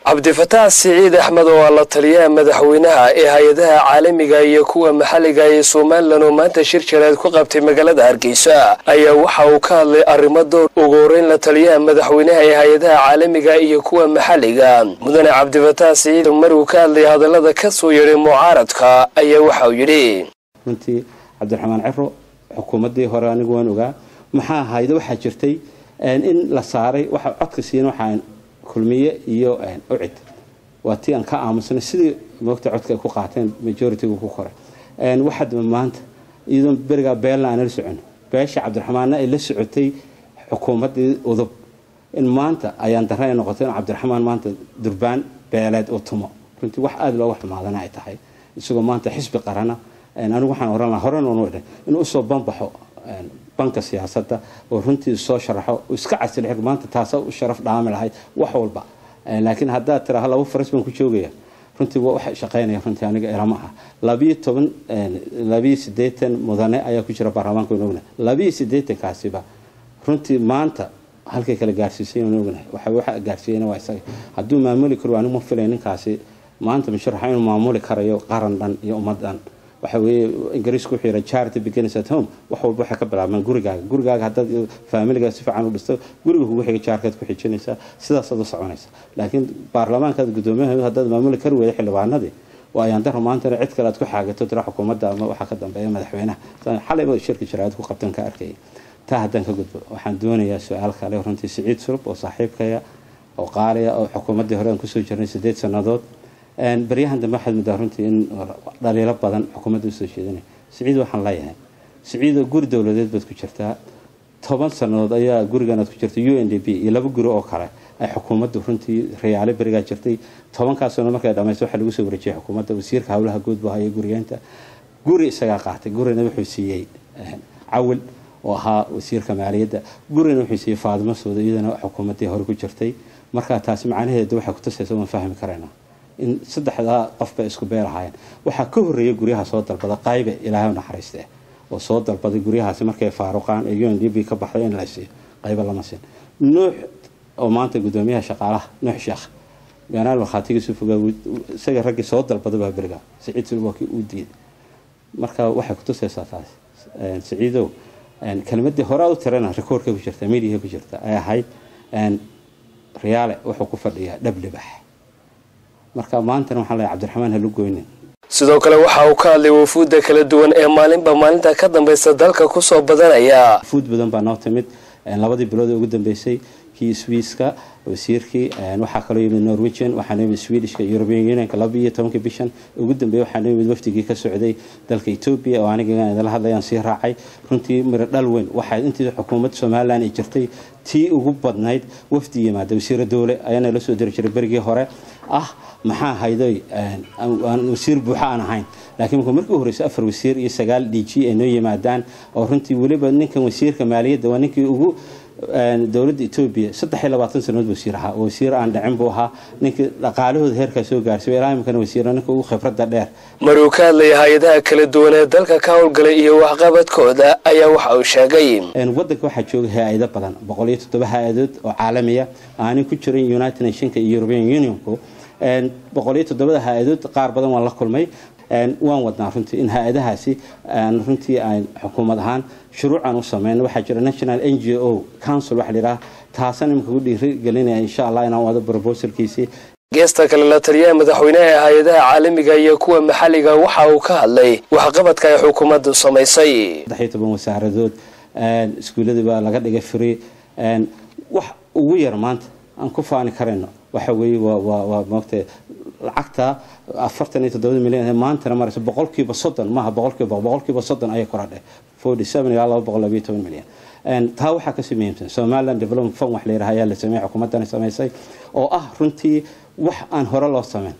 عبد الفتاح السعيد أحمد والله تليا مدحوينها هيئتها عالمية يكون محلية سومالان ومانتا شركة كقبت مجالة هرقيسا أي وحاو كان لأرمضور وغورين لتليا مدحوينها هيئتها عالمية يكون محلية مدن عبد الفتاح السعيد مرو كان لهذا لذا كسو يري معارضك أي وحاو يري أنت عبد الرحمن عرو حكومة دي هراني وانوغا محا هايدا وحا جرتي إن لصاري وحا عدكسين وحا كلمية iyo ucid waati aan ka aamusnay sidii moogta codka ku qaateen majority ku qoray waxad maanta iyadoo beriga beelna aan la socon beesha Cabdiraxmaan ay la socotay xukuumadii udub in maanta ayaan daray noqotay Cabdiraxmaan maanta durbaan beelad oo tumo runtii wax aad loo waxmaadana ay tahay isagoo maanta xisbi qarana anigu waxaan oran lahaa horan oo noqday inuu soo banbaxo banka siyaasadda oo runtii soo sharaxo iska casil xigmaanta taas oo sharaf dhaamay lahayd wax walba laakiin hadda tira laba faras baan ku joogaya runtii waxa shaqeynaya runtii aniga ilama ah 12 mudane ayaa ku jira baarlamaanka inaguna 12 kaasiba runtii maanta halkay kala gaarsiisay inaguna waxa gaarsiiyeen waa isaga haduu maamuli karo anigu ma filaynin kaasi maanta musharaxa inuu maamuli karayo qaran dhan iyo ummadan waxa weeye ingiriisku xiray charity begins at home wax walba waxa ka bilaabmaan gurigaaga hadda family-ga si fiican u dhisto guriga ugu xiga charity ku xijinaysa sidaas oo soconaysa laakiin baarlamaanka gudoomiyaha hadda maamul kar weeye xildhibaanadii waa ayaan daro maanta cid kale aad ku xaagato tira xukuumadda ama waxa ka dambeeya madaxweynaha xalay shirka jaraa'id ku qabtan ka arkay taa hadan ka gudbo waxaan doonayaa su'aal kale runtii Saciid Surub oo saaxiibkaya oo qaaliya oo xukuumadda hore aan ku soo jirnay 8 sanadood بريهان دم واحد مدارنتي إن دليل بدن حكومة السوشيالية سعيد وحنلايها سعيد وجور دولة بتكشرتها طبعا سنة ضيا جور جانا تكشرت UNDP يلا بجور أخرى حكومة دفرنتي ريالي برجع شرتي طبعا كاسونا ما كده ما يسوي حلو سوي رجع حكومة وسير حولها جود بهاي جوريانتا جوري سجاقات جوري نبي حسيي عول وها وسير كمالية جوري نبي حسيي فاضل مسعود إذا حكومة هركو شرتي مركز تاسم عنها دوحة كتسة ما فاهم كرنا in saddexda qof ba isku beerahayn waxa ka horeeyay guriyaha soo dalbada qayb ilaahay naxariistay oo soo dalbaday guriyahaas markay faaruqaan ee UNDP ka baxday in la siiyo qayb lama siin nuux oo maanta gudoomiyaha shaqaalaha nuux sheekh ganaal waxaatiga soo fogaa isaga rag soo dalbaday baa beriga Saciid Sulwaki uu diiday marka waxa ku tusaysaa taas Saciidow kelmadii hore u tirana rekoorka ku jirta media ku jirta ay ahayd riyaale wuxuu ku fadhiyaa dhablibax marka maantana waxa la Cabdiraxmaan halu gooynin sidoo kale waxa uu ka hadlay wafuudda kala duwan ee maalinta ka dambaysa dalka ku soo badanaya wafuud badan baa noo timid labadii bilood ugu dambeysay kii Swiss-ka wasiirkii waxa kale yimid Norwegian waxa yimid Swedish-ka European Union-ka 12 bishan ugu dambeeyay waxa yimid waftigii ka socday dalka Ethiopia oo aniga la hadlayaan si raacay runtii mir dhal weyn waxa intii xukuumadda Soomaaliland ay jirtay tii ugu badnayd wafdi yimaada wasiir dawladda ayana la soo diri jiray berigii hore maxaa hayday aan wasiir buuxa aan ahayn laakiin markii horeysay afar wasiir iyo 9 DG ay noo yimaadaan oo runtii waliba ninkan wasiirka maaliyadda waa ninkii ugu dawladda Ethiopia 23 sanadood wasiir aan dhacin buu ahaa ninkii dhaqaalahooda heerka soo gaarsiiyay ilaa imkana wasiirnimada ugu khibradda dheer maruu ka hadlay hay'adaha kala duwan ee dalka ka howlgalay iyo waxqabadkooda ayaa waxa uu sheegay wadanka waxa jooga hay'ado badan 107 hay'adood oo caalami ah aan ku jirin United Nations iyo European Union-ku boqoliyo 7 hay'adood qaar badan waan la kulmay waan wadnaa runtii in hay'adahaasi runtii ay xukuumad ahaan shuruucan u sameeyaan waxa jira National NGO Council waxa la yiraahdo taasan imka u dhiirigelinaya insha Allah inaan wada proposalkiisi geesta kale la taliya madaxweynaha hay'adaha caalamiga iyo kuwa maxalliga waxa uu ka hadlay waxqabadka ay xukuumaddu sameysay 13 wasaaradood iskuulada baa laga dhigay free wax ugu yar maanta aan ku faani karayno waxa weeye waa maagtay lacagta 47 milyan maanta maraysa 30% maaha 30% ay korodhay 47 ilaa 212 milyan taa waxa ka sameeyay Somaliland Development Fund wax la yiraahdo ayaa la sameeyay xukuumaddan sameysay oo runtii wax aan hore loo sameyn